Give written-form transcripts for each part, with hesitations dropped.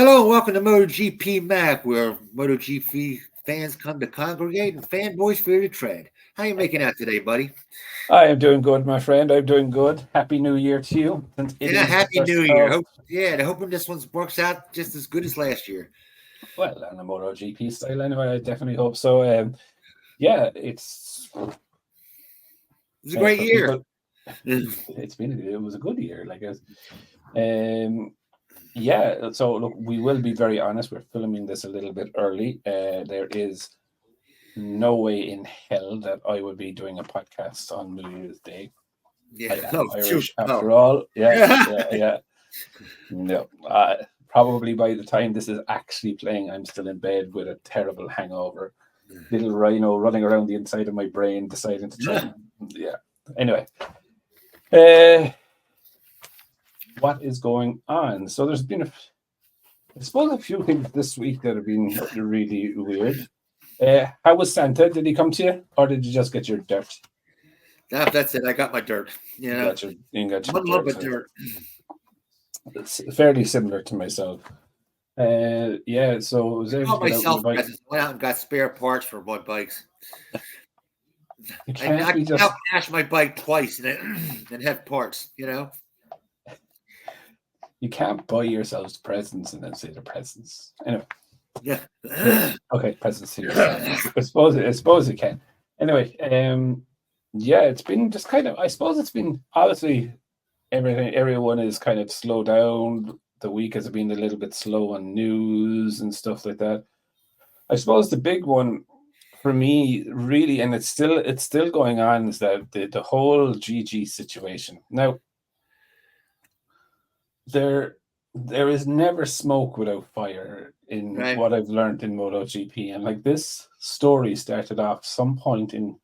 Hello and welcome to MotoGP Mac, where MotoGP fans come to congregate and fanboys fear to tread. How you making out today, buddy? I am doing good, my friend. I'm doing good. Happy New Year to you. Since it And a is the happy first new year. of, Hoping this one works out just as good as last year. well, on the MotoGP style anyway. I definitely hope so. Yeah, it's It was a great for year. people. It was a good year, like us. Yeah. So look, we will be very honest. We're filming this a little bit early. There is no way in hell that I would be doing a podcast on New Year's Day. Yeah, I am Irish after no. all. Yeah. No, probably by the time this is actually playing, I'm still in bed with a terrible hangover. Little rhino running around the inside of my brain, deciding to try. Yeah. Anyway, what is going on? So there's been I suppose a few things this week that have been really weird. How was Santa? Did he come to you, or did you just get your dirt? That's it. I got my dirt. You got your one lump of dirt. It's fairly similar to myself. Yeah, so I was able to get out my bike. Went out and got spare parts for my bikes. I now cash my bike twice and have parts, You can't buy yourselves presents and then say they're presents. Anyway. Yeah. Okay, presents here. I suppose you can. Anyway, yeah, it's been just kind of, I suppose it's been obviously everyone is kind of slowed down. The week has been a little bit slow on news and stuff like that. I suppose the big one for me, really, and it's still going on, is that the whole GG situation. Now, there is never smoke without fire in what I've learned in MotoGP, and like this story started off some point in,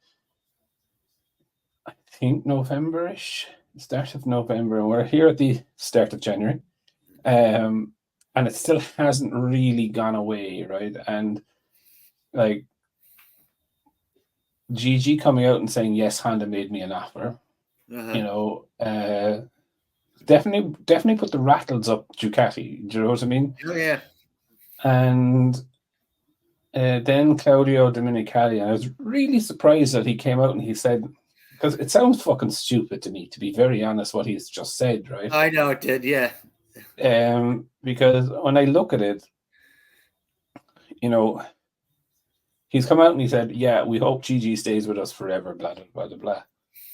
I think, November-ish. Start of November, and we're here at the start of January, and it still hasn't really gone away, right? And like GG coming out and saying, yes, Honda made me an offer, definitely put the rattles up Ducati. Do you know what I mean? Oh yeah. And then Claudio Domenicali, I was really surprised that he came out and he said, because it sounds fucking stupid to me, to be very honest, what he's just said, right? I know it did, yeah. Because when I look at it, he's come out and he said, yeah, we hope GG stays with us forever, blah, blah, blah, blah.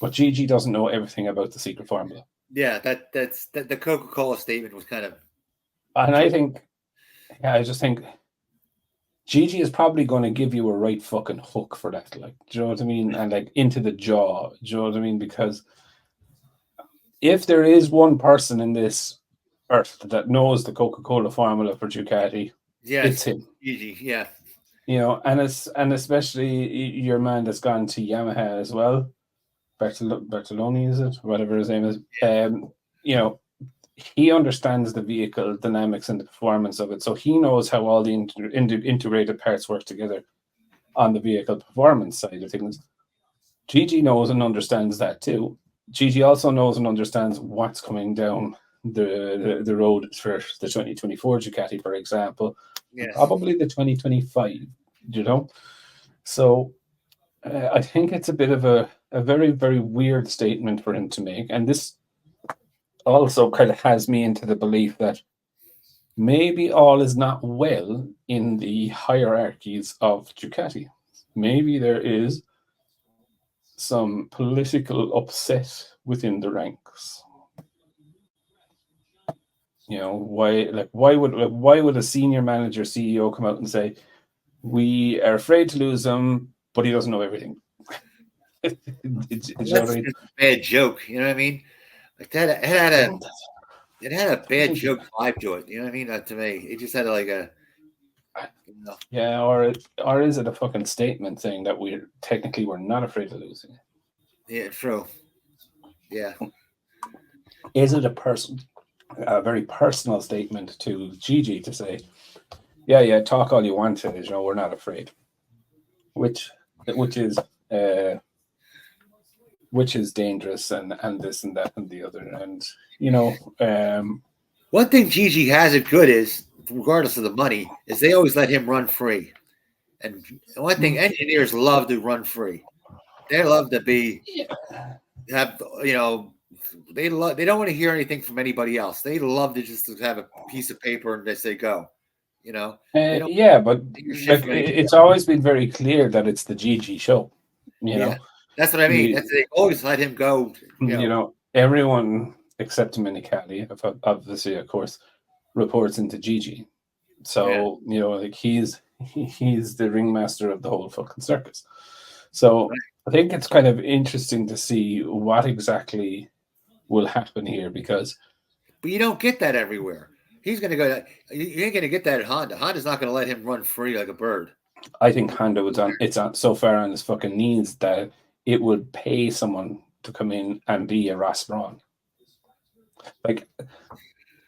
But GG doesn't know everything about the secret formula. Yeah, that's the Coca-Cola statement was kind of... And I just think GG is probably going to give you a right fucking hook for that, like, do you know what I mean? And like into the jaw, do you know what I mean? Because if there is one person in this earth that knows the Coca-Cola formula for Ducati, it's him. GG, yeah. And especially your man that's gone to Yamaha as well, Bertoloni, is it? Whatever his name is. He understands the vehicle dynamics and the performance of it, so he knows how all the integrated parts work together on the vehicle performance side of things. GG knows and understands that too. GG also knows and understands what's coming down the road for the 2024 Ducati, for example, probably the 2025. So I think it's a bit of a very, very weird statement for him to make, and this also kind of has me into the belief that maybe all is not well in the hierarchies of Ducati. Maybe there is some political upset within the ranks. Why would a senior manager, CEO come out and say, we are afraid to lose him, but he doesn't know everything? That's a bad joke, you know what I mean? Like that, it had a bad joke vibe to it. You know what I mean? To me, it just had like a. Yeah, or is it a fucking statement saying that we're not afraid of losing it? Yeah, true. Yeah. Is it a very personal statement to GG to say, yeah, talk all you want to, we're not afraid, which is dangerous and this and that and the other, and One thing Gigi has it good is, regardless of the money, is they always let him run free. And one thing engineers love to run free. They love to they don't want to hear anything from anybody else. They love to just have a piece of paper and they say go. They don't but it's always been very clear that it's the Gigi show. That's what I mean. They always let him go. Everyone except Minicali, obviously, of course, reports into Gigi. So he's the ringmaster of the whole fucking circus. So I think it's kind of interesting to see what exactly will happen here but you don't get that everywhere. He's going to go. You ain't going to get that at Honda. Honda's not going to let him run free like a bird. I think Honda it's on so far on his fucking knees that it would pay someone to come in and be a Ross Brawn. Like,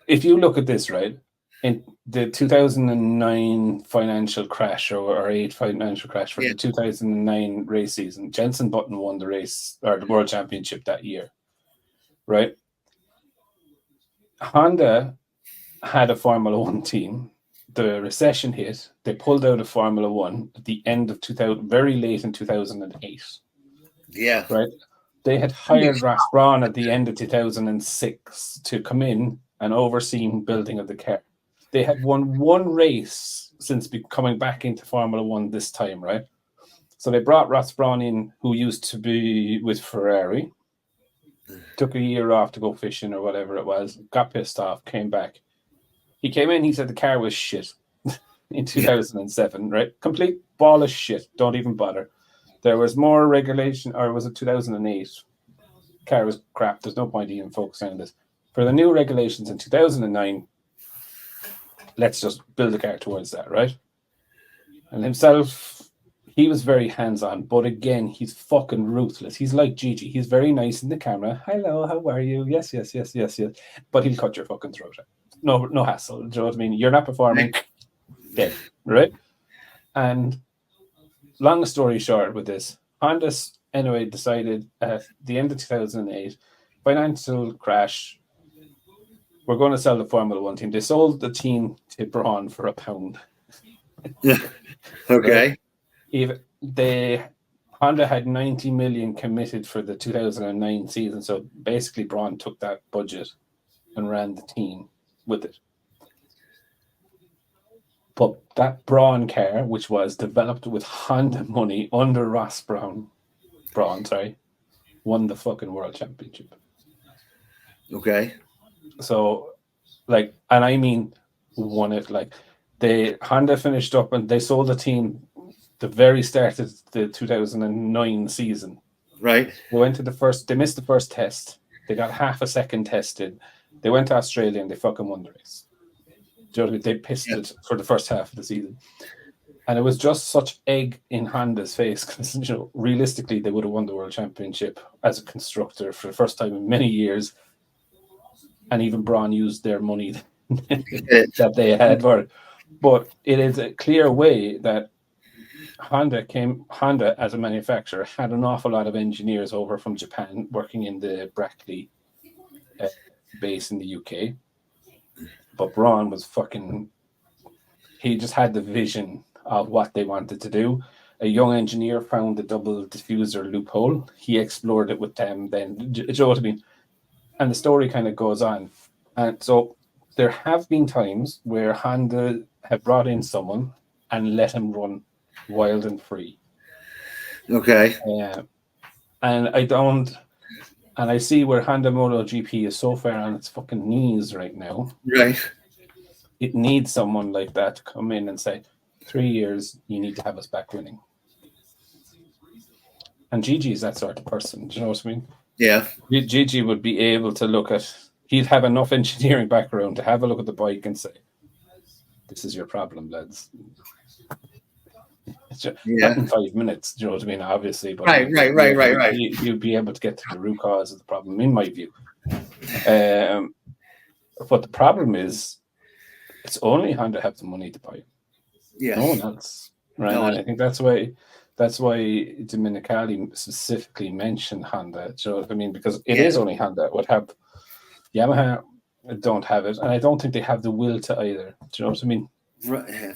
if you look at this, right, in the 2009 financial crash or 8 financial crash for the 2009 race season, Jenson Button won the race or the World Championship that year, right? Honda had a Formula One team. The recession hit. They pulled out of Formula One at the end of very late in 2008. Yeah. Right. They had hired Ross Brawn at the end of 2006 to come in and oversee building of the car. They had won one race since coming back into Formula One this time, right? So they brought Ross Brawn in, who used to be with Ferrari, took a year off to go fishing or whatever it was, got pissed off, came back. He came in, he said the car was shit in 2007, right? Complete ball of shit. Don't even bother. There was more regulation, or was it 2008? Car was crap. There's no point even focusing on this. For the new regulations in 2009, let's just build a car towards that, right? And himself, he was very hands-on, but again, he's fucking ruthless. He's like Gigi. He's very nice in the camera. Hello, how are you? Yes. But he'll cut your fucking throat out. No hassle. Do you know what I mean? You're not performing. Dead, right? And long story short with this, Honda anyway decided at the end of 2008, financial crash, we're going to sell the Formula One team. They sold the team to Braun for £1. Okay. Honda had 90 million committed for the 2009 season, so basically Braun took that budget and ran the team with it. But that Braun car, which was developed with Honda money under Ross Brawn, won the fucking World Championship. Okay. So, and I mean won it. Honda finished up and they sold the team the very start of the 2009 season. Right. They missed the first test. They got half a second tested. They went to Australia and they fucking won the race. Do you know what I mean? They pissed it for the first half of the season. And it was just such egg in Honda's face because, realistically, they would have won the World Championship as a constructor for the first time in many years. And even Braun used their money that they had for it. But it is a clear way that Honda as a manufacturer had an awful lot of engineers over from Japan working in the Brackley base in the UK. But Braun was he just had the vision of what they wanted to do. A young engineer found the double diffuser loophole. He explored it with them then. Do you know what I mean? And the story kind of goes on. And so there have been times where Honda have brought in someone and let him run wild and free. Okay. And I see where Honda MotoGP is so far on its fucking knees right now. Right. It needs someone like that to come in and say, 3 years, you need to have us back winning. And Gigi is that sort of person. Do you know what I mean? Yeah. Gigi would be able to he'd have enough engineering background to have a look at the bike and say, this is your problem, lads. Not in 5 minutes, do you know what I mean? Obviously, but right. You'd be able to get to the root cause of the problem, in my view. But the problem is, it's only Honda have the money to buy it. Yeah. No one else, right? No, and I think that's why Dominicali specifically mentioned Honda. Do you know what I mean? Because it is only Honda. Would have Yamaha don't have it, and I don't think they have the will to either. Do you know what I mean? Right.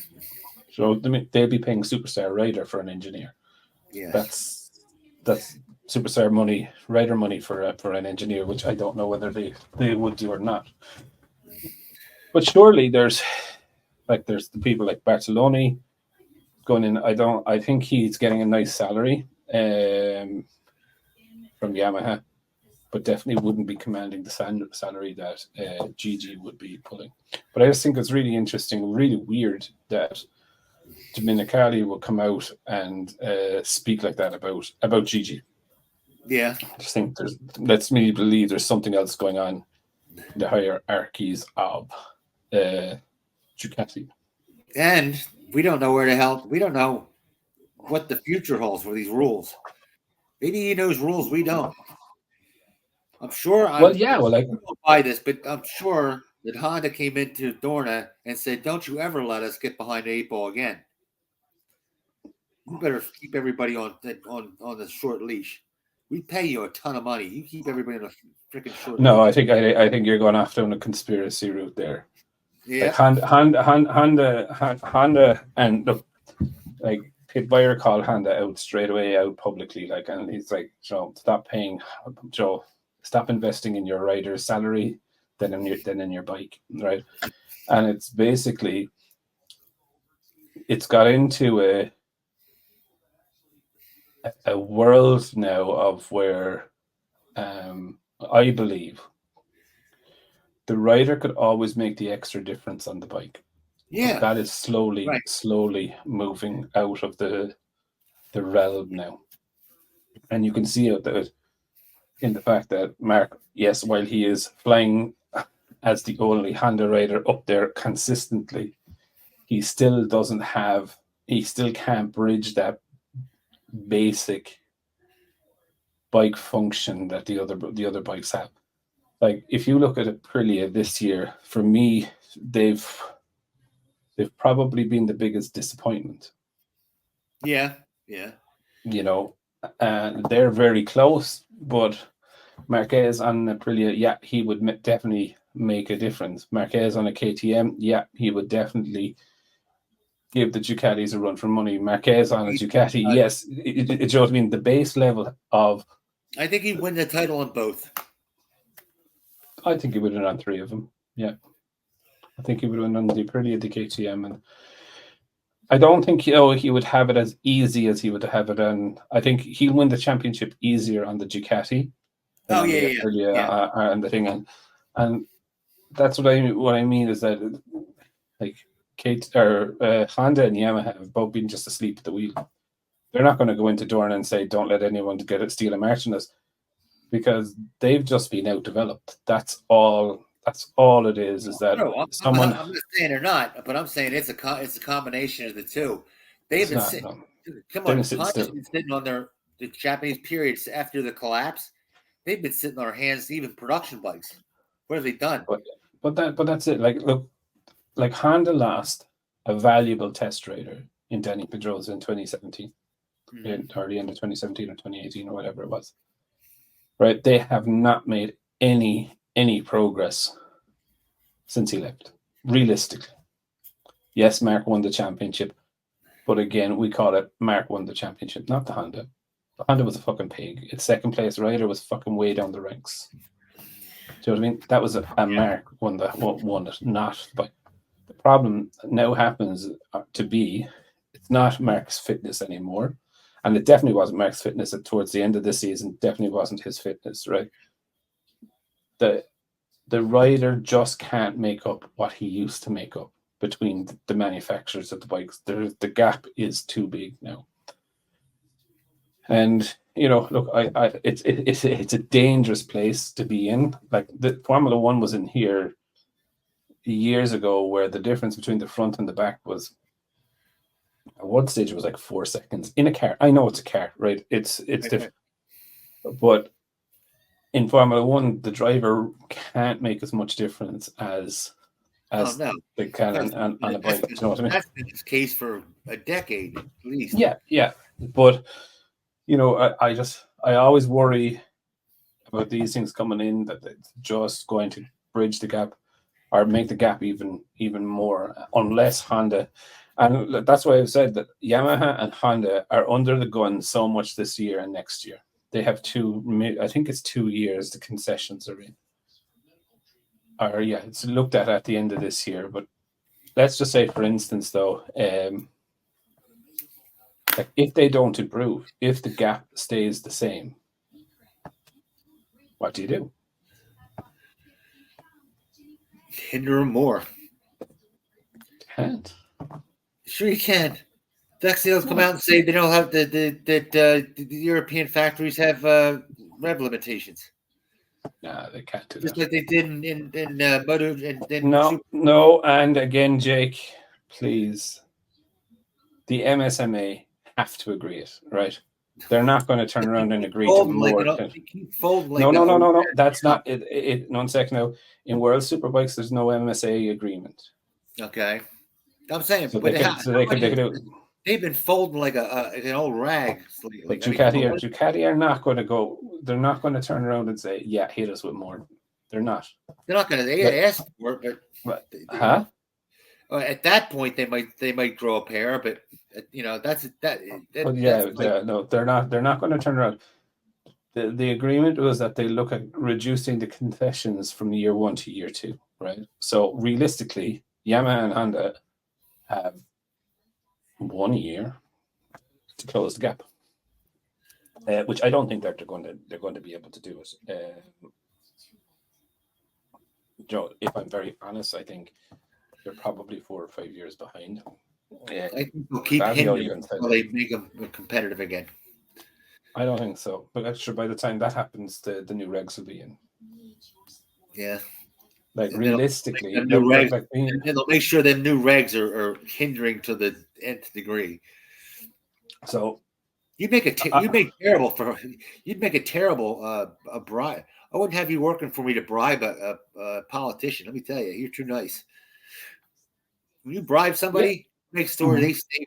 So they'll be paying superstar rider for an engineer. Yeah. That's superstar money, rider money for an engineer, which I don't know whether they would do or not. But surely there's the people like Bartoloni going in. I think he's getting a nice salary from Yamaha, but definitely wouldn't be commanding the salary that Gigi would be pulling. But I just think it's really interesting, really weird that Dominicali will come out and speak like that about Gigi. Yeah. I just think lets me believe there's something else going on in the hierarchies of Ducati. And we don't know we don't know what the future holds for these rules. Maybe he knows rules we don't. I'm sure. I don't buy this, but I'm sure that Honda came into Dorna and said, "Don't you ever let us get behind the 8 ball again. You better keep everybody on the short leash. We pay you a ton of money. You keep everybody on a freaking short leash." No, I think you're going after on a conspiracy route there. Yeah. Like Honda, and look, like Pit Buyer called Honda out straight away, out publicly, like, and he's like, Joe, stop paying, Joe, stop investing in your rider's salary, then in your bike, right? And it's basically, it's got into a world now of where I believe the rider could always make the extra difference on the bike. Yeah, that is slowly moving out of the realm now, and you can see it in the fact that Mark, yes, while he is flying as the only Honda rider up there consistently, he still can't bridge that basic bike function that the other bikes have. Like, if you look at Aprilia this year, for me, they've probably been the biggest disappointment. Yeah. You know, they're very close, but Marquez on Aprilia, he would definitely make a difference. Marquez on a KTM, he would definitely give the Ducatis a run for money. Marquez on a Ducati, yes. You know what I mean? The base level of... I think he'd win the title on both. I think he would win on 3 of them, yeah. I think he would win on the Aprilia, the KTM, and I don't think he would have it as easy as he would have it on... I think he'll win the championship easier on the Ducati. Oh, yeah. And the thing, and that's what I mean is that, like, Honda and Yamaha have both been just asleep at the wheel. They're not going to go into Dorna and say, "Don't let anyone steal a march on us," because they've just been outdeveloped. That's all it is. Is that I'm not saying they're not, but I'm saying it's a combination of the two. They've been sitting. Come on, Honda's been sitting on the Japanese periods after the collapse. They've been sitting on their hands, even production bikes. What have they done? But that's it. Like, look, like Honda lost a valuable test rider in Danny Pedrosa in 2017, or the end of 2017 or 2018 or whatever it was. Right? They have not made any progress since he left. Realistically, yes, Mark won the championship, but again, we call it Mark won the championship, not the Honda. The Honda was a fucking pig. Its second place rider was fucking way down the ranks. Do you know what I mean? That was a Mark won it, not. But the problem now happens to be it's not Mark's fitness anymore, and it definitely wasn't Mark's fitness towards the end of the season. Definitely wasn't his fitness, right? The rider just can't make up what he used to make up between the manufacturers of the bikes. The gap is too big now. And look, it's a dangerous place to be in. Like, the Formula One was in here years ago, where the difference between the front and the back was, at one stage, it was like 4 seconds in a car. I know it's a car, right? It's different, but in Formula One, the driver can't make as much difference as they can on a bike. You know what I mean? That's been the case for a decade at least. Yeah, but. I always worry about these things coming in, that it's just going to bridge the gap. or make the gap even more, unless Honda. And that's why I've said that Yamaha and Honda are under the gun so much this year and next year. They have I think it's 2 years the concessions are in. Or yeah, it's looked at the end of this year. But let's just say, for instance, though, like if they don't improve, if the gap stays the same, what do you do? Hinder them more. Can't. Sure, you can. Dexter's come out and say they don't have the European factories have rev limitations. No, they can't do Just that. like they did in Moto. No, and again, Jake, please. The MSMA have to agree it, right? They're not going to turn around and agree to more. No. That's not it. 1 second now. In World Superbikes, there's no MSA agreement. Okay, I'm saying, so they could do. They've been folding like an old rag lately. But Ducati are not going to go. They're not going to turn around and say, "Yeah, hit us with more." They're not. They're not going to. They ask for it, but at that point, they might grow a pair, but that's. No, they're not. They're not going to turn around. The agreement was that they look at reducing the concessions from year 1 to year 2, right? So realistically, Yamaha and Honda have 1 year to close the gap, which I don't think that they're going to be able to do it. Joe, if I'm very honest, I think they're probably 4 or 5 years behind. I think they'll keep hindering until they make them competitive again. I don't think so, but actually, by the time that happens, the new regs will be in. Yeah. Like realistically, they'll make sure the new regs are hindering to the nth degree. So you'd make a terrible bribe. I wouldn't have you working for me to bribe a politician. Let me tell you, you're too nice. When you bribe somebody, make sure they stay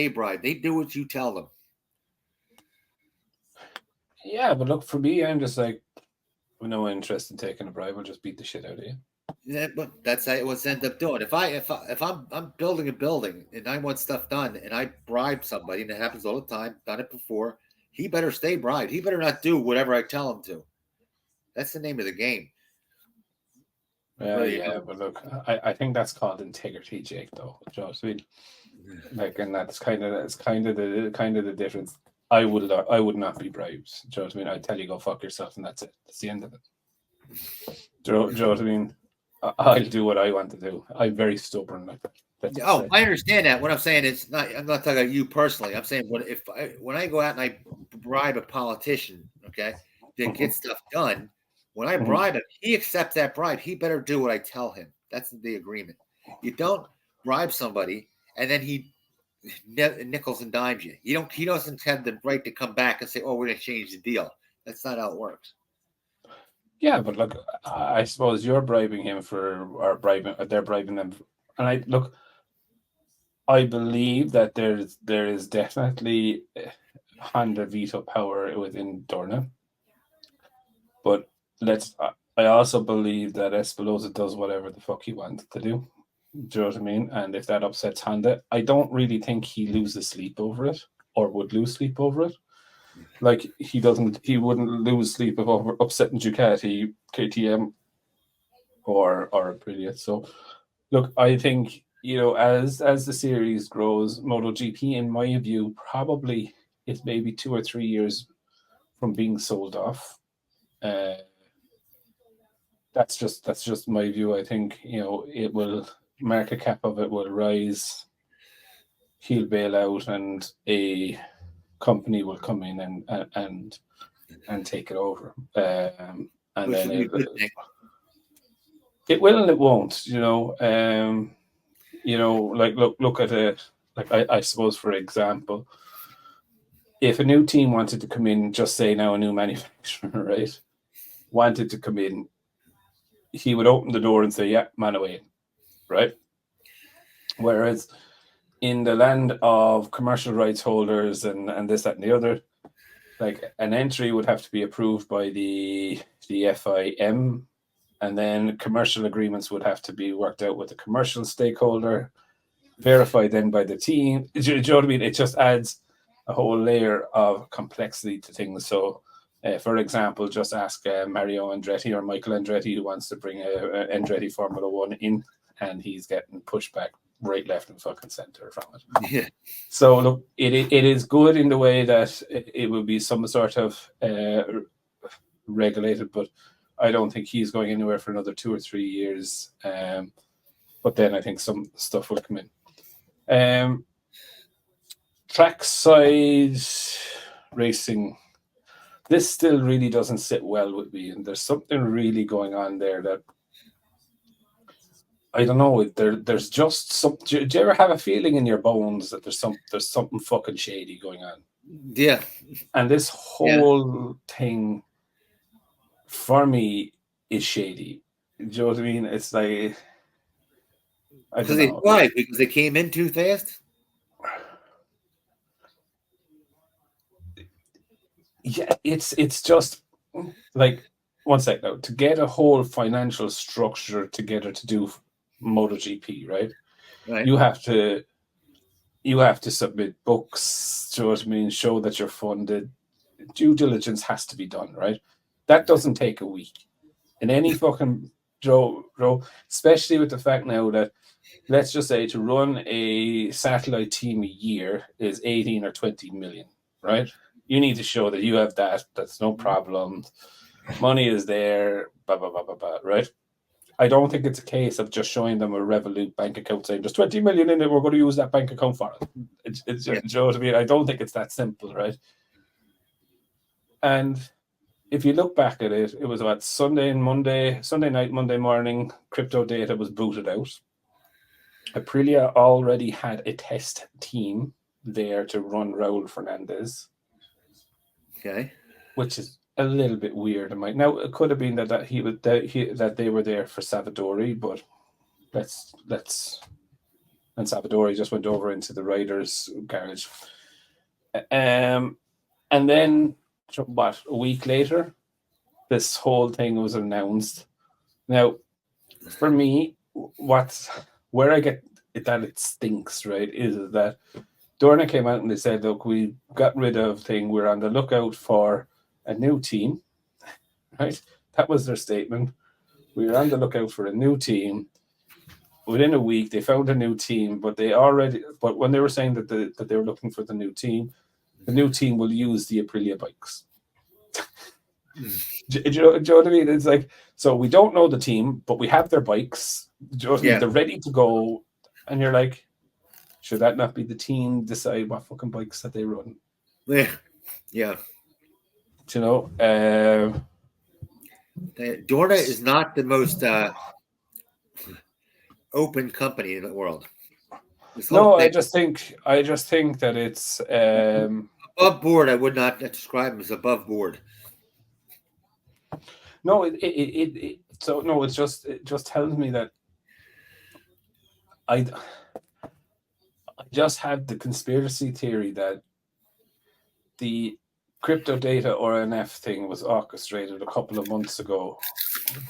bribed. They do what you tell them. Yeah, but look, for me, I'm just like, with no interest in taking a bribe. I'll just beat the shit out of you. Yeah, but that's how it was end up doing. If I'm building a building and I want stuff done and I bribe somebody, and it happens all the time, done it before, he better stay bribed. He better not do whatever I tell him to. That's the name of the game. But look, I think that's called integrity, Jake. Though, you know what I mean? Like, and that's kind of the difference. I would not be bribed. Do you know what I mean? I'd tell you go fuck yourself, and that's it. That's the end of it. Do you know what I mean? I'll do what I want to do. I'm very stubborn like that. I understand that. What I'm saying is I'm not talking about you personally. I'm saying when I go out and I bribe a politician, okay, to get stuff done, when I bribe him, he accepts that bribe. He better do what I tell him. That's the agreement. You don't bribe somebody and then he nickels and dimes you. He doesn't have the right to come back and say, "Oh, we're going to change the deal." That's not how it works. Yeah, but look, I suppose you're bribing him they're bribing them. And I believe that there is definitely Honda veto power within Dorna. But I also believe that Espinosa does whatever the fuck he wants to do. Do you know what I mean? And if that upsets Honda, I don't really think he loses sleep over it or would lose sleep over it. Like he wouldn't lose sleep over upsetting Ducati, KTM, or Aprilia. So look, I think, as the series grows, MotoGP, in my view, probably is maybe 2 or 3 years from being sold off. That's just my view. I think, it will, market cap of it will rise. He'll bail out, and a company will come in and take it over. And then it will and it won't. Look at it. Like I suppose, for example, if a new team wanted to come in, just say now a new manufacturer, right, wanted to come in, he would open the door and say, "Yeah, man away," right? Whereas in the land of commercial rights holders and this, that, and the other, like an entry would have to be approved by the FIM, and then commercial agreements would have to be worked out with the commercial stakeholder, verified then by the team. Do you know what I mean? It just adds a whole layer of complexity to things. So, for example, just ask Mario Andretti or Michael Andretti, who wants to bring a Andretti Formula One in, and he's getting pushed back right, left, and fucking center from it. Yeah. So look, it is good in the way that it will be some sort of regulated, but I don't think he's going anywhere for another 2 or 3 years. But then I think some stuff will come in. Trackside racing, this still really doesn't sit well with me, and there's something really going on there that I don't know. There's just some. Do you ever have a feeling in your bones that there's something fucking shady going on? Yeah. And this whole thing, for me, is shady. Do you know what I mean? It's like, I don't know. Why? Because they came in too fast? Yeah, it's just like, one sec now, to get a whole financial structure together to do MotoGP, right? You have to submit books, do you know what I mean? Show that you're funded. Due diligence has to be done, right? That doesn't take a week. In any fucking Joe, especially with the fact now that, let's just say, to run a satellite team a year is 18 or 20 million, right? You need to show that you have that. That's no problem. Money is there, blah, blah, blah, blah, blah, right? I don't think it's a case of just showing them a Revolut bank account saying there's 20 million in it, we're going to use that bank account for it. It's you know what I mean? I don't think it's that simple, right? And if you look back at it, it was about Sunday night, Monday morning, crypto data was booted out. Aprilia already had a test team there to run Raul Fernandez. Okay. Which is a little bit weird. Now it could have been that they were there for Savadori, but and Savadori just went over into the riders' garage. And then a week later, this whole thing was announced. Now, for me, where I get it that it stinks, right, is that Dorna came out and they said, look, we got rid of thing. We're on the lookout for a new team, right? That was their statement. We were on the lookout for a new team. Within a week, they found a new team, but when they were saying that they were looking for the new team will use the Aprilia bikes. Do you know what I mean? It's like, so we don't know the team, but we have their bikes. Do you know what I mean? They're ready to go. And you're like, should that not be the team decide what fucking bikes that they run? Yeah. Yeah. Do you know? Dorna is not the most open company in the world. No, I just think that it's above board. I would not describe them as above board. No, it just tells me that I just had the conspiracy theory that the crypto data RNF thing was orchestrated a couple of months ago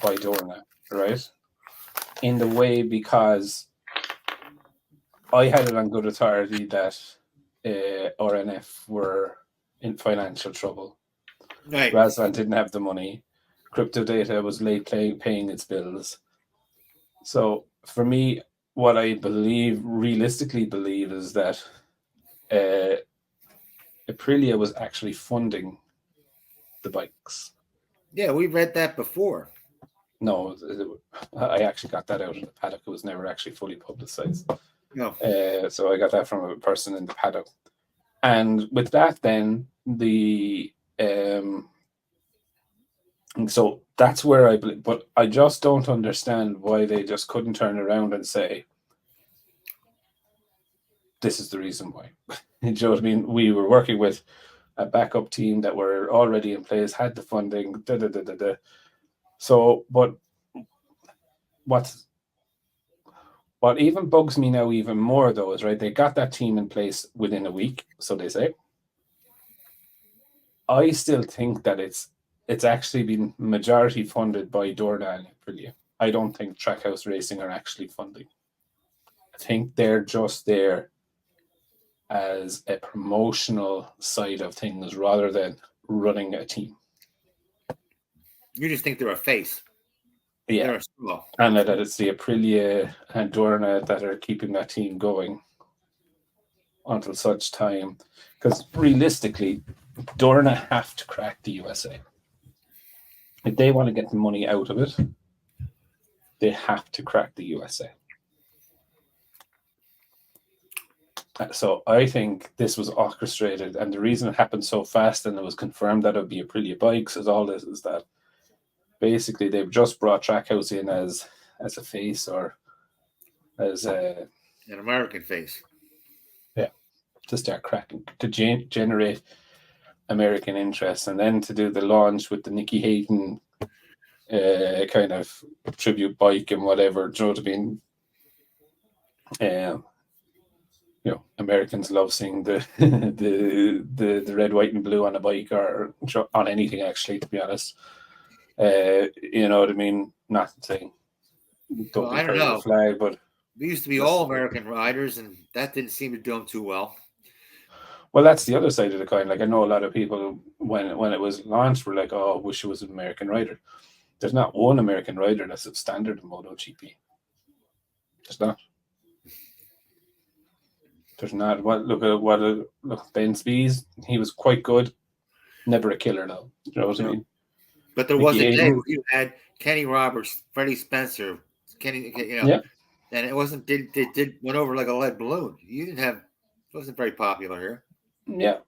by Dorna, right? In the way, because I had it on good authority that RNF were in financial trouble. Right. Razvan didn't have the money. Crypto data was late paying its bills. So for me, what I realistically believe, is that Aprilia was actually funding the bikes. Yeah, we read that before. No, I actually got that out in the paddock. It was never actually fully publicized. No. So I got that from a person in the paddock. And with that, then so that's where I believe, but I just don't understand why they just couldn't turn around and say, this is the reason why. You know what I mean? We were working with a backup team that were already in place, had the funding, So, but what even bugs me now even more, though, is, right, they got that team in place within a week, so they say. I still think that it's it's actually been majority funded by Dorna and Aprilia. I don't think Trackhouse Racing are actually funding. I think they're just there as a promotional side of things rather than running a team. You just think they're a face. Yeah. And that it's the Aprilia and Dorna that are keeping that team going until such time. Because realistically, Dorna have to crack the USA. If they want to get the money out of it, they have to crack the USA. So I think this was orchestrated, and the reason it happened so fast and it was confirmed that it would be Aprilia bikes is all this is that basically they've just brought Trackhouse in as a face or as an American face. Yeah, to start cracking, to generate American interest, and then to do the launch with the Nicky Hayden kind of tribute bike and whatever. Do you know what I mean? Americans love seeing the the red, white, and blue on a bike or on anything. Actually, to be honest, you know what I mean. Not saying don't be proud of the flag, but we used to be all American riders, and that didn't seem to do them too well. Well, that's the other side of the coin. Like I know a lot of people when it was launched were like, "Oh, I wish it was an American rider." There's not one American rider that's a standard in MotoGP. There's not. There's not. Look, Ben Spies. He was quite good. Never a killer though. You know what I mean? But there was a day where you had Kenny Roberts, Freddie Spencer, Kenny. Yeah. And it wasn't. They went over like a lead balloon. You didn't have. It wasn't very popular here. Yeah,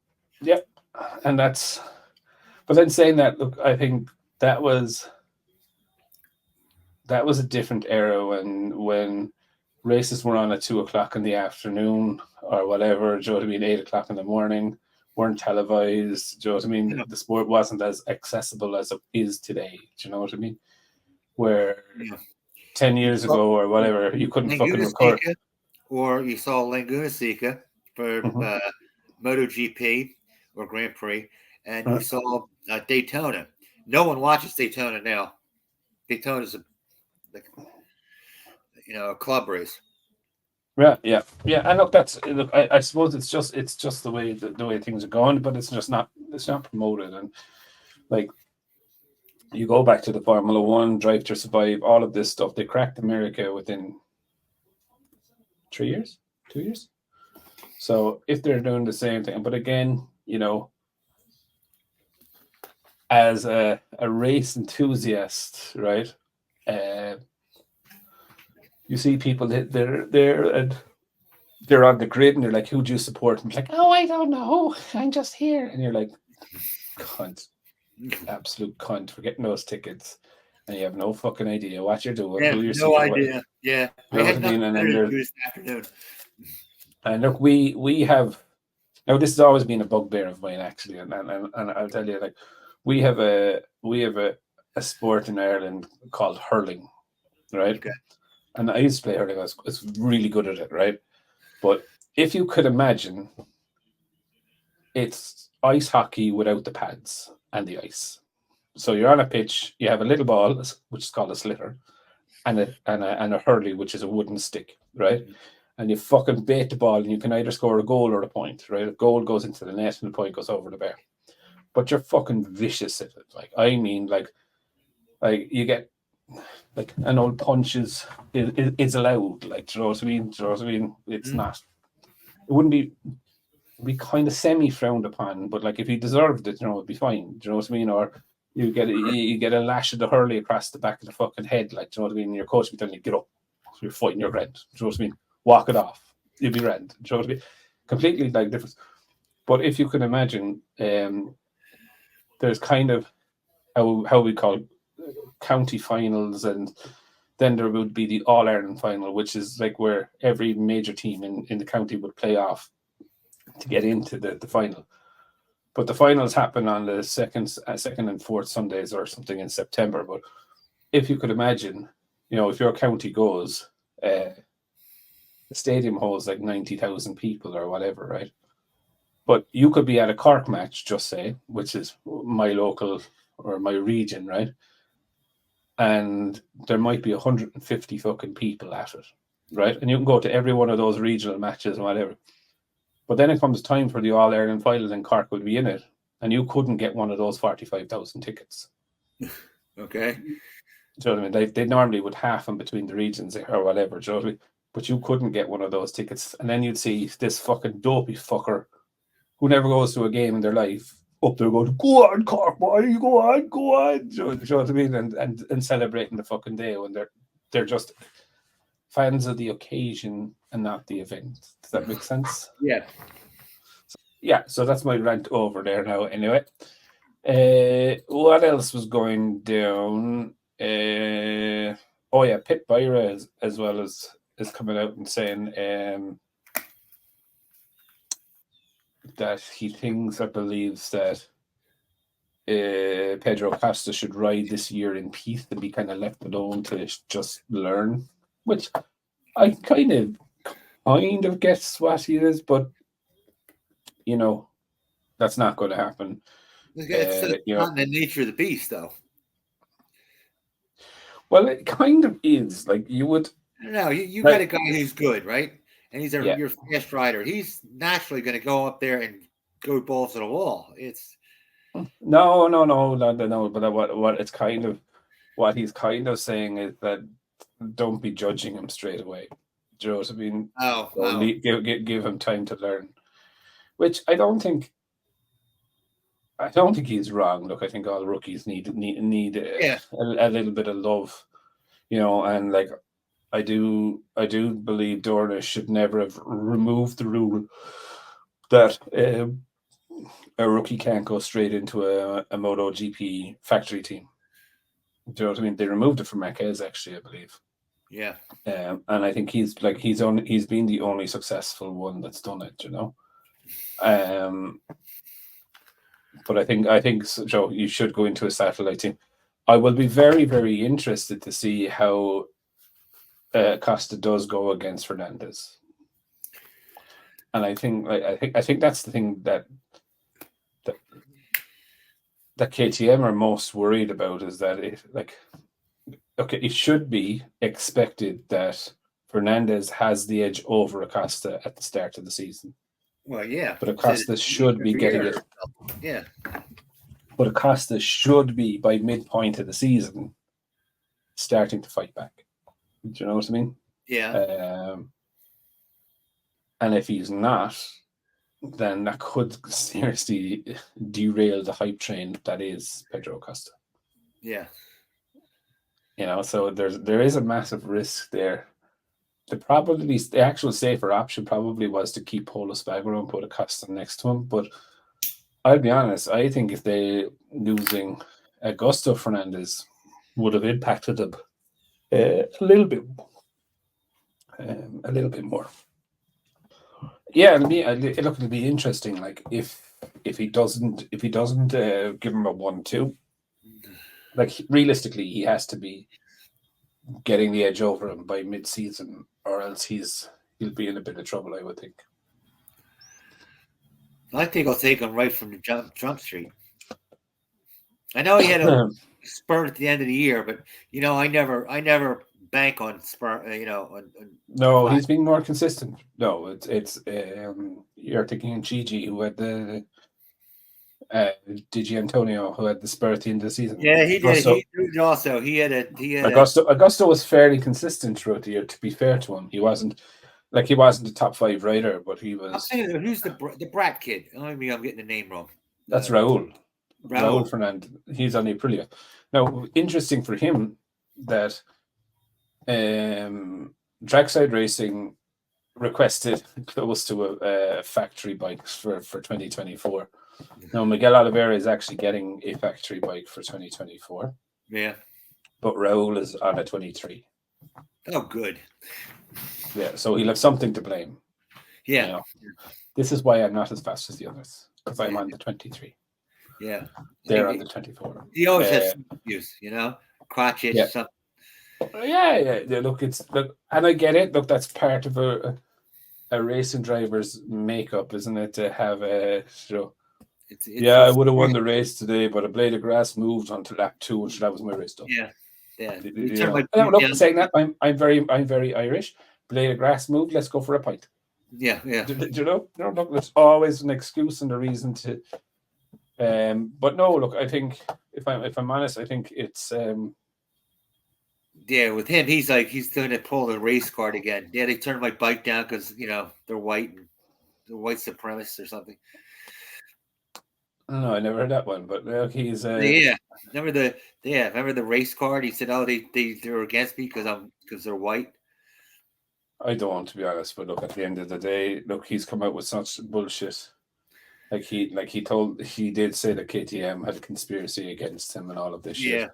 and that's. But then saying that, look, I think that was a different era when races were on at 2:00 in the afternoon or whatever. Do you know what I mean? 8:00 in the morning, weren't televised. Do you know what I mean? The sport wasn't as accessible as it is today. Do you know what I mean? Where 10 years ago or whatever, you couldn't fucking record. Or you saw Laguna Seca for MotoGP or Grand Prix, and you saw Daytona. No one watches Daytona now. Daytona's a club race. Yeah. And look, I suppose it's just the way things are going, but it's not promoted. And like you go back to the Formula One, Drive to Survive, all of this stuff, they cracked America within 3 years, 2 years. So if they're doing the same thing, but again, as a race enthusiast, right? You see people they're on the grid and they're like, "Who do you support?" And it's like, "Oh, I don't know. I'm just here." And you're like, "Cunt, absolute cunt for getting those tickets, and you have no fucking idea what you're doing." Yeah, no idea. Yeah, I had nothing better to do this afternoon. And look, we have now. This has always been a bugbear of mine, actually, and I'll tell you, like, we have a sport in Ireland called hurling, right? Okay. And I used to play hurling. I was really good at it, right? But if you could imagine, it's ice hockey without the pads and the ice. So you're on a pitch. You have a little ball, which is called a sliotar, and a hurley, which is a wooden stick, right? Mm-hmm. And you fucking bait the ball, and you can either score a goal or a point, right? A goal goes into the net, and the point goes over the bar. But you're fucking vicious at it. Like, I mean, like you get like an old punch is allowed. Like, do you know what I mean? Do you know what I mean? It's not. It wouldn't be. It'd be kind of semi frowned upon, but like if he deserved it, it'd be fine. Do you know what I mean? Or you get a lash of the hurley across the back of the fucking head. Like, do you know what I mean? And your coach will be telling you, "Get up." So you're fighting your grand. Do you know what I mean? Walk it off. You'll be grand. Do you know what I mean? Completely like different. But if you can imagine, there's kind of how we call county finals, and then there would be the All Ireland final, which is like where every major team in the county would play off to get into the final. But the finals happen on the second and fourth Sundays or something in September. But if you could imagine, if your county goes, the stadium holds like 90,000 people or whatever, right? But you could be at a Cork match, just say, which is my local or my region, right? And there might be 150 fucking people at it, right? And you can go to every one of those regional matches and whatever. But then it comes time for the All-Ireland final and Cork would be in it, and you couldn't get one of those 45,000 tickets. Okay. Do you know what I mean? They normally would half them between the regions or whatever, do you know what I mean? But you couldn't get one of those tickets. And then you'd see this fucking dopey fucker who never goes to a game in their life up there going, go on, Cork boy, go on. Do you know what I mean? And celebrating the fucking day when they're just fans of the occasion and not the event. Does that make sense? Yeah. So that's my rant over there now. Anyway, what else was going down? Pip Byra as well as is coming out and saying that he thinks or believes that Pedro Costa should ride this year in peace and be kind of left alone to just learn, which I kind of guess what he is, but that's not going to happen. It's not in the nature of the beast, though. Well, it kind of is. Like you would. No, you got a guy who's good, right? And he's your fast rider. He's naturally going to go up there and go balls to the wall. It's no. But what it's kind of what he's kind of saying is that don't be judging him straight away. Do you know what I mean? Give him time to learn. Which I don't think he's wrong. Look, I think all rookies need a little bit of love, and like I do believe Dorna should never have removed the rule that a rookie can't go straight into a MotoGP factory team. Do you know what I mean? They removed it from Marquez, actually, I believe. Yeah. And I think he's been the only successful one that's done it, But I think so. You should go into a satellite team. I will be very, very interested to see how Costa does go against Fernandez, and I think that's the thing that KTM are most worried about is that it should be expected that Fernandez has the edge over Acosta at the start of the season. Well, yeah. But Acosta should be getting it. Yeah. But Acosta should be, by midpoint of the season, starting to fight back. Do you know what I mean? Yeah. And if he's not, then that could seriously derail the hype train that is Pedro Acosta. Yeah. So there is a massive risk there. The actual safer option probably was to keep Polo Espargaro and put Acosta next to him. But I'll be honest, I think if they losing Augusto Fernandez would have impacted them a little bit more. Yeah, it'll be interesting. Like if he doesn't give him a 1-2, like realistically, he has to be getting the edge over him by mid-season, or else he'll be in a bit of trouble, I would think. I think I'll take him right from the jump street. I know he had a spurt at the end of the year, but I never bank on spurt. No, he's been more consistent. No, it's you're thinking Gigi, who had the Digi Antonio, who had the spur at the end of the season. Yeah, he did. He had Augusto was fairly consistent throughout the year. To be fair to him, he wasn't a top 5 rider, but he was. I'm saying, who's the brat kid? Maybe I'm getting the name wrong. That's Raul Fernandez. He's on Aprilia. Now, interesting for him that Trackside Racing requested close to a factory bike for 2024. Now, Miguel Oliveira is actually getting a factory bike for 2024. Yeah. But Raul is on a 23. Oh, good. Yeah, so he'll have something to blame. Yeah. This is why I'm not as fast as the others, because I'm on the 23. Yeah. They're on the 24. He always has some excuse, crotch itch, something. Yeah. Look, and I get it. Look, that's part of a racing driver's makeup, isn't it? To have I would have won the race today, but a blade of grass moved onto lap 2, and that was my race done. Yeah. Saying that, I'm very Irish. Blade of grass moved. Let's go for a pint. Yeah. Do you know? No, look, there's always an excuse and a reason to. But no, look, I think if I'm honest, I think it's. Yeah, with him, he's going to pull the race card again. Yeah, they turned my bike down because they're white and they're white supremacists or something. No, I never heard that one, but he's. Remember the race card? He said, "Oh, they're against me because they're white." I don't, to be honest, but look, at the end of the day, look, he's come out with such bullshit. He did say that KTM had a conspiracy against him and all of this shit.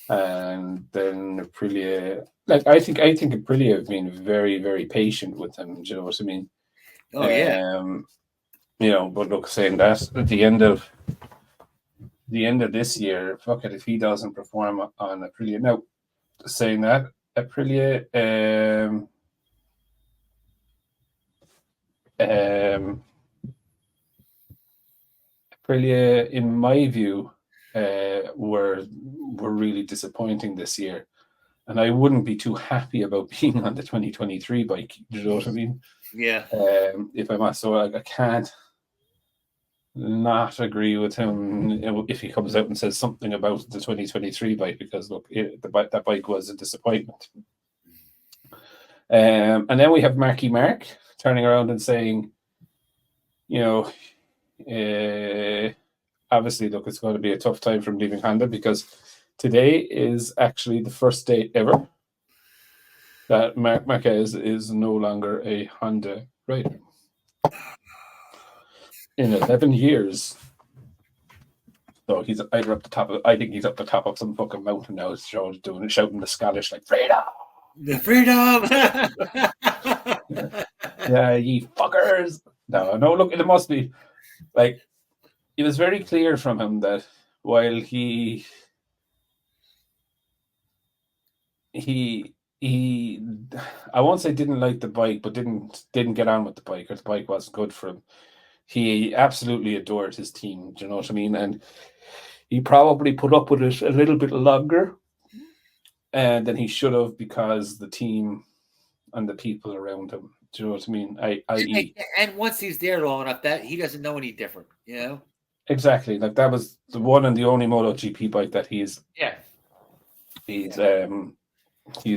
And then Aprilia, I think Aprilia have been very, very patient with him. Do you know what I mean? Oh yeah. But look, saying that at the end of this year, fuck it, if he doesn't perform on Aprilia. Now, saying that, Aprilia, Aprilia, in my view, were really disappointing this year, and I wouldn't be too happy about being on the 2023 bike. Do you know what I mean? Yeah. If I'm so I can't not agree with him if he comes out and says something about the 2023 bike, because look, that bike was a disappointment. And then we have Marky Mark turning around and saying, obviously, look, it's going to be a tough time from leaving Honda, because today is actually the first day ever that Marc Marquez is no longer a Honda rider. In 11 years. So he's either up the top of, I think he's up the top of some fucking mountain now, shouting the Scottish, like, freedom! The freedom! Yeah, ye fuckers! No, look, it must be, like, it was very clear from him that while he I won't say didn't like the bike, but didn't get on with the bike, or the bike wasn't good for him. He absolutely adored his team. Do you know what I mean? And he probably put up with it a little bit longer than he should have, because the team and the people around him. Do you know what I mean? And once he's there long enough, that he doesn't know any different. Exactly. Like, that was the one and the only MotoGP bike that he's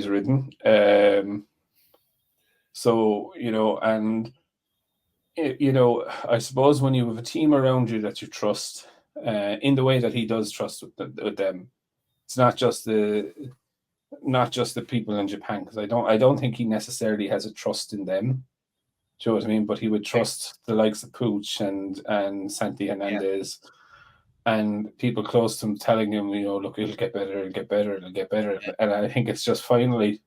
ridden. So, and I suppose when you have a team around you that you trust, in the way that he does trust with them, it's not just the people in Japan, because I don't think he necessarily has a trust in them. Do you know what I mean? But he would trust the likes of Pooch and Santi Hernandez and people close to him, telling him, look, it'll get better, it'll get better, it'll get better. Yeah. And I think it's just finally,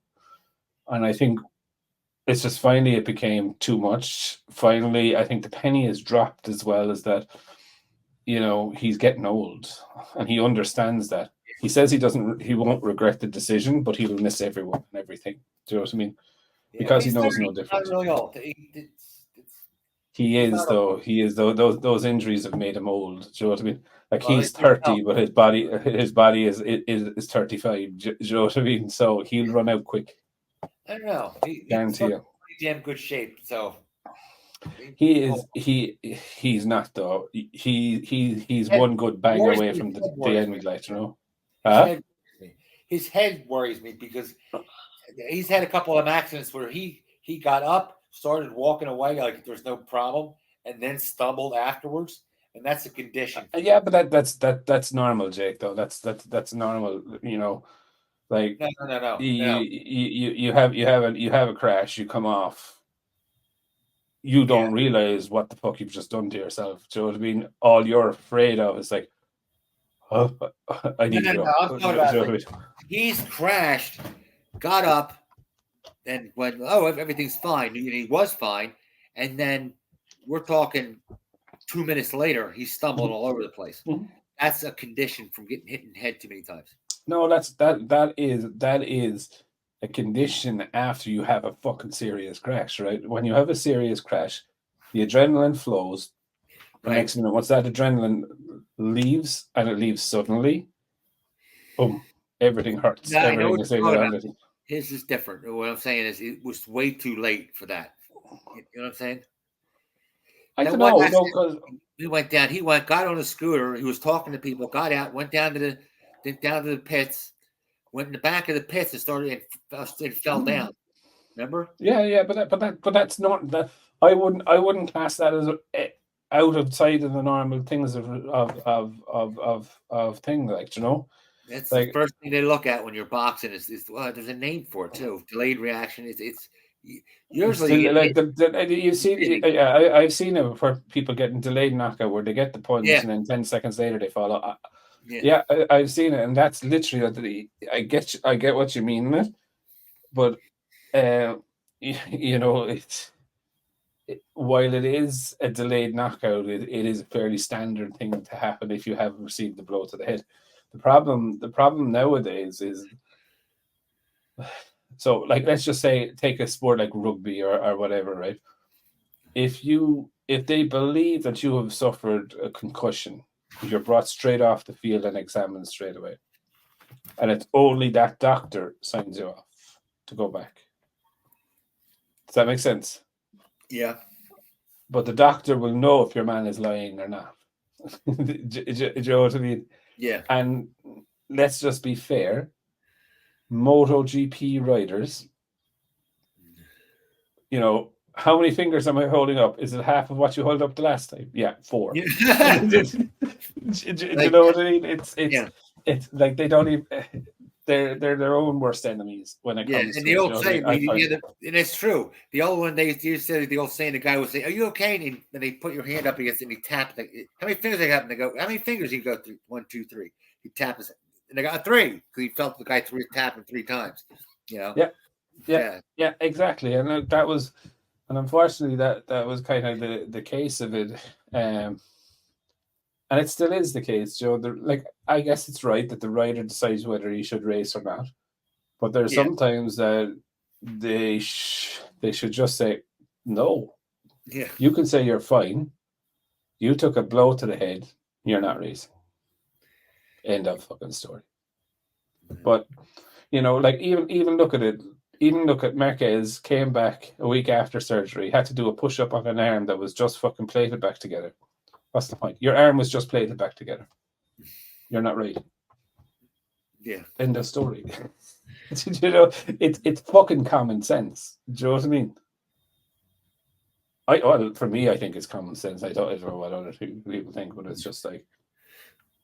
it became too much. Finally, I think the penny has dropped, as well as that, he's getting old, and he understands that. He says he won't regret the decision, but he will miss everyone and everything. Do you know what I mean? Yeah, because he knows no difference. Not really old. He is, though. He is, though. Those injuries have made him old. Do you know what I mean? Like, he's 30, but his body is 35. Do you know what I mean? So he'll run out quick. I don't know. Guarantee you. Pretty damn good shape. So he is. He's not, though. He's one good bang away from the end light. You know. His head worries me, because he's had a couple of accidents where he got up, started walking away like there's no problem, and then stumbled afterwards, and that's a condition. Yeah, but that's normal, Jake. Though that's normal. Like, no. You have a crash, you come off, you don't realize what the fuck you've just done to yourself. Do you know what I mean? All you're afraid of is like, oh, I need to go. He's crashed, got up, and went, oh, everything's fine. He was fine, and then we're talking 2 minutes later, he stumbled all over the place. Mm-hmm. That's a condition from getting hit in the head too many times. No, that is a condition after you have a fucking serious crash, right? When you have a serious crash, the adrenaline flows, The next minute, once that adrenaline leaves, and it leaves suddenly, boom, everything hurts. No, everything is around it. His is different. What I'm saying is it was way too late for that. You know what I'm saying? I don't know. No, he went down. He got on a scooter. He was talking to people. Got out. Went down to the pits. Went in the back of the pits and started. And fell down. Remember? Yeah. But that's not that. I wouldn't class that as out of sight of the normal things of things, like, you know. That's like, the first thing they look at when you're boxing is well, there's a name for it too. Delayed reaction. It's usually like you see. I've seen it for people getting delayed knockout where they get the punch and then 10 seconds later they fall out. I've seen it, and that's literally. I get what you mean with it, but you know, while it is a delayed knockout, it is a fairly standard thing to happen if you have received the blow to the head. The problem nowadays is, so like, let's just say, take a sport like rugby or whatever, right? If they believe that you have suffered a concussion, you're brought straight off the field and examined straight away. And it's only that doctor signs you off to go back. Does that make sense? Yeah. But the doctor will know if your man is lying or not. Do you know what I mean? Yeah. And let's just be fair. MotoGP riders, you know, how many fingers am I holding up? Is it half of what you held up the last time? Yeah, 4. Do you know what I mean? It's like they don't even. They're their own worst enemies when it comes to. And the old saying, and it's true. The old one they used to say, the old saying, the guy would say, "Are you okay?" And they put your hand up against it, and he tapped. How many fingers they happen to go? How many fingers he go through? 1, 2, 3. He tapped his, and they got 3 because he felt the guy tapping 3 times. You know. Yeah, exactly. And that was, and unfortunately, that was kind of the case of it. And it still is the case, Joe. Like, I guess it's right that the rider decides whether he should race or not. But there's sometimes that they should just say, no. Yeah. You can say you're fine. You took a blow to the head. You're not racing. End of fucking story. But, you know, like, even look at it. Even look at Marquez, came back a week after surgery, had to do a push-up on an arm that was just fucking plated back together. What's the point? Your arm was just plated back together. You're not right. Yeah. End of story. You know, it's fucking common sense. Do you know what I mean? For me, I think it's common sense. I don't know what other people think, but it's just like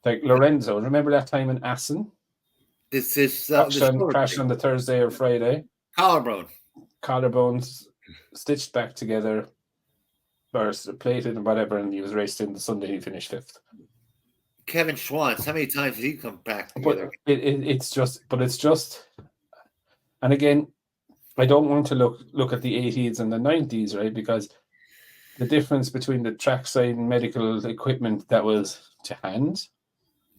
Lorenzo. Remember that time in Assen? This is crashed on the Thursday or Friday. Collarbones stitched back together. Or plated and whatever, and he was raced in the Sunday. He finished 5th. Kevin Schwantz, how many times did he come back together? But it's just, and again, I don't want to look at the 80s and the 90s, right? Because the difference between the trackside and medical equipment that was to hand,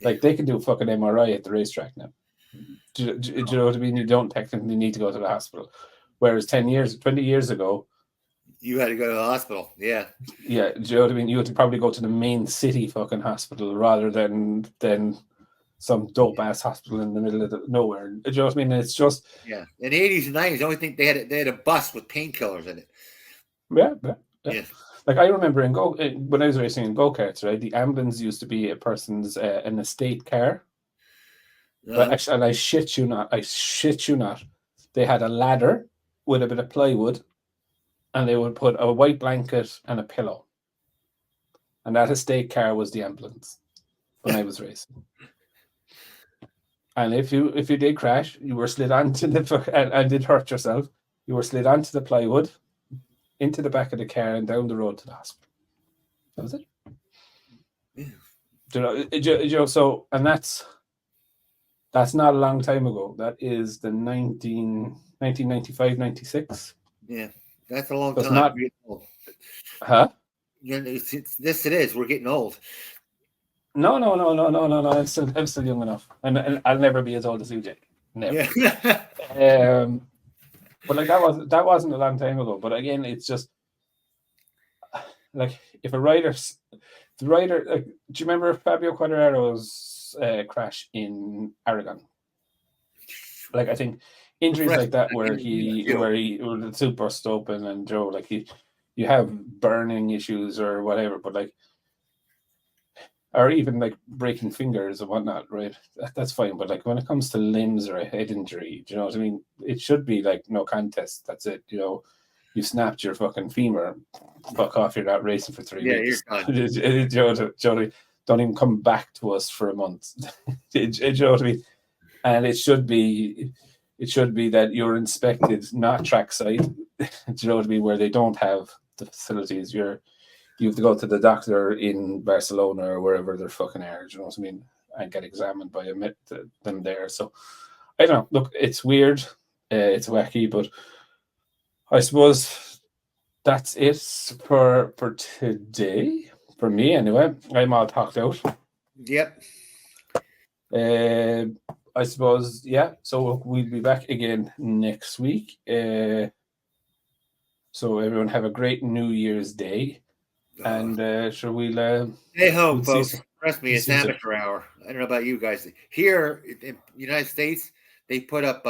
like, they can do a fucking MRI at the racetrack now. Do you know what I mean? You don't technically need to go to the hospital. Whereas 20 years ago, you had to go to the hospital, yeah. Yeah, do you know what I mean? You had to probably go to the main city fucking hospital rather than some dope ass hospital in the middle of nowhere. Do you know what I mean? It's just in the 80s and 90s. The only thing they had a bus with painkillers in it. Yeah. Like, I remember when I was racing in go-karts, right? The ambulance used to be a person's an estate car. But actually, and I shit you not, they had a ladder with a bit of plywood. And they would put a white blanket and a pillow. And that estate car was the ambulance when I was racing. And if you did crash, you were slid onto and did hurt yourself, you were slid onto the plywood, into the back of the car and down the road to the hospital. That was it. Yeah. You know, so, and that's not a long time ago. That is the 1995, 96. Yeah. That's a long time. Huh? It is. We're getting old. No. I'm still young enough, and I'll never be as old as you, Jake. Never. Yeah. But like that wasn't a long time ago. But again, it's just like if a rider's the rider, like, do you remember Fabio Quartararo's crash in Aragon? Like, I think injuries like that where the tube burst open and Joe, like you have burning issues or whatever, but like, or even like breaking fingers and whatnot, right? That's fine. But like when it comes to limbs or a head injury, do you know what I mean? It should be like no contest. That's it. You know, you snapped your fucking femur, fuck off. You're not racing for 3 weeks. You're done. Don't even come back to us for a month. Do you know what I mean? And it should be that you're inspected, not trackside. Do you know what I mean? Where they don't have the facilities, you have to go to the doctor in Barcelona or wherever they're fucking are. Do you know what I mean? And get examined by them there. So I don't know. Look, it's weird, it's wacky, but I suppose that's it for today. For me, anyway. I'm all talked out. Yep. I suppose, yeah. So we'll be back again next week. So everyone have a great New Year's Day. And shall we stay home, folks? Trust me, it's amateur hour. I don't know about you guys. Here in the United States, they put up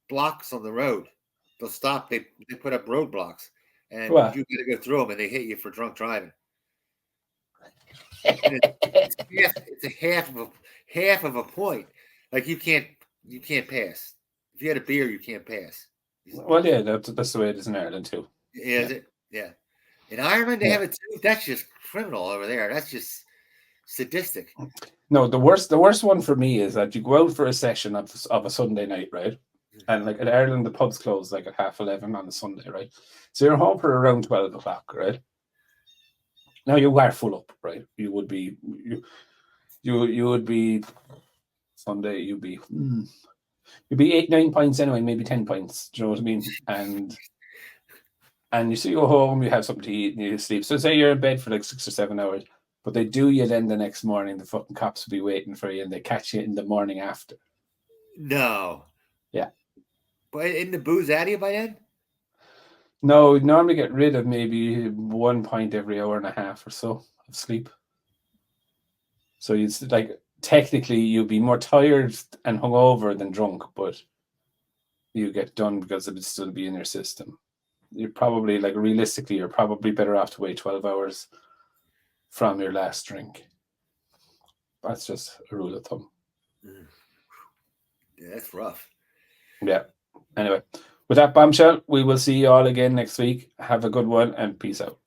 blocks on the road. They'll stop. They put up roadblocks, and you got to go through them, and they hit you for drunk driving. It's a half of a point. Like you can't pass. If you had a beer, you can't pass. Well, yeah, that's the way it is in Ireland too. Yeah, is it? Yeah. In Ireland, they have it too. That's just criminal over there. That's just sadistic. No, the worst one for me is that you go out for a session of a Sunday night, right? And like in Ireland, the pubs close like at 11:30 on a Sunday, right? So you're home for around 12 o'clock, right? Now you are full up, right? You would be Sunday. You'd be 8-9 pints anyway, maybe 10 pints. Do you know what I mean? And you see, you go home, you have something to eat, and you sleep. So say you're in bed for like 6 or 7 hours, but they do you then the next morning. The fucking cops will be waiting for you, and they catch you in the morning after. No. Yeah. But isn't the booze out of you by then? No, we normally get rid of maybe 1 pint every hour and a half or so of sleep. So it's like technically you'd be more tired and hungover than drunk, but you get done because it would still be in your system. You're probably, like, realistically, you're probably better off to wait 12 hours from your last drink. That's just a rule of thumb. Yeah, that's rough. Yeah. Anyway, with that bombshell, we will see you all again next week. Have a good one and peace out.